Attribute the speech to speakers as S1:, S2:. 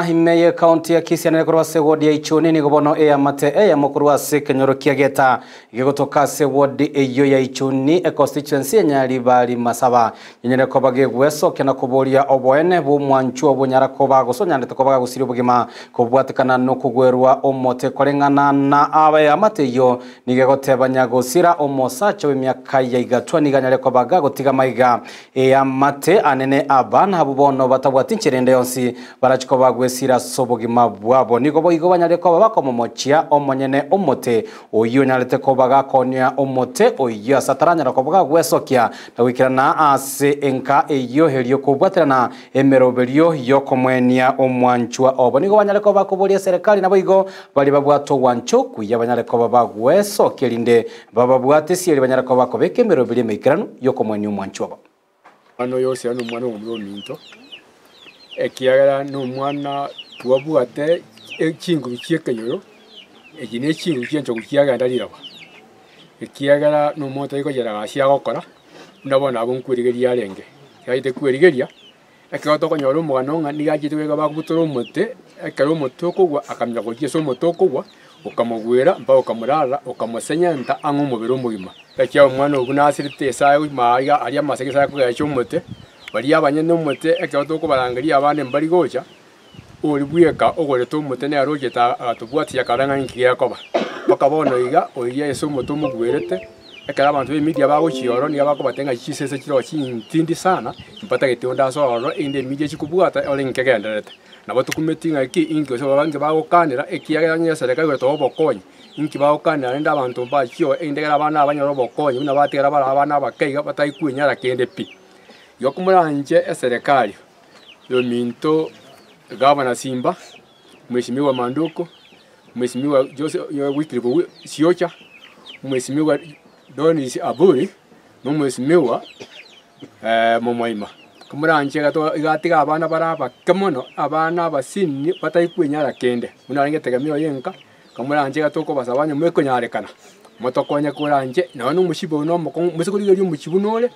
S1: Imeye county ya Kisii na kurwa se ward ya Ichuni ni gobono ya mate ya mokurwa se kenyoro kiageta gigotoka se ward eyo ya Ichuni constituency nyari bali masaba nyene ko bagegweso kena kuboria oboene bu mwanchu obunyara ko bagosonya ndete ko bagusiri bugima ko bwatikana no kugwerwa omote korengana na aba ya mate yo nigegotebanya gusira omosacho w'imyaka ya igatwa niganyare ko baga gotiga maiga ya mate anene abana habubono batabwati nchirende yonsi barachiko bagwesira sobogima bwabo nigo igo banyare ko bakomomochia omonyene omote oyo nyarete ko bagakonya omote oyo sataranya ko bagwesokia na wikirana ase enka eyo helio kubwaterana emeroberio yokomwenia omwanchwa obo nigo banyare ko bakoboria serikali nabo igo bali babwato wancho kuya banyare ko bagwesokia linde bababwate sieri banyare ko bakobeke emeroberio meikirano yokomwenia omwanchwa obo
S2: ano yose ano mwana omuminto ekiagara no mwana tuwabuate ekingu bikiekanyoro ekine ekingu kiencho kukiaga ndalirawa ekiagara no moto iko yera asia gokora nabona abunkwirigeria arenge yaite kwirigeria ekigoto konyoro mugano ngani gagitwega bakubutura omote ekero omote okogwa akamya gokiesa omote okogwa ukamugwira mpa ukamurara ukamusenyenta ango umubiri omugima ekiya omwana ogu nasirite esayo maiga ari amasegesa kugacha omote bali abanyene omote ekigoto kubarangeria abane mbali gocha ori bweka ogorete omote ne arogeta atubwati yakaranga nkiya koba bakabono iga oiya eso omote omugwirete ekara abantu b'emidia bagochioro ni abakobatenga chisese kiro chintindi sana mpata getonda soro inde media chikubwata ole nkegenderete nabo tukumetinga iki ingi so bange bagokanira ekiaganya serikali weto obokonyi inki bagokanira nda abantu mbachio indegera abana abanyoro obokonyi una bategera bara abana abakeiga bataikunyara kende pi yokumuranje serikali yo minto gavana Simba mheshimiwa Manduko mheshimiwa Jose Wycliffe Siocha mheshimiwa Donis Aburi no mheshimiwa Momoima kumuranje gato igatiga abana baraba kemono abana basini bataikunyara kende munarenge tegamiro yenka kumuranje gato ko basabanye mweko nyarekana motokonya kuranje nawe no mushibo no musikuriyo mushibu nole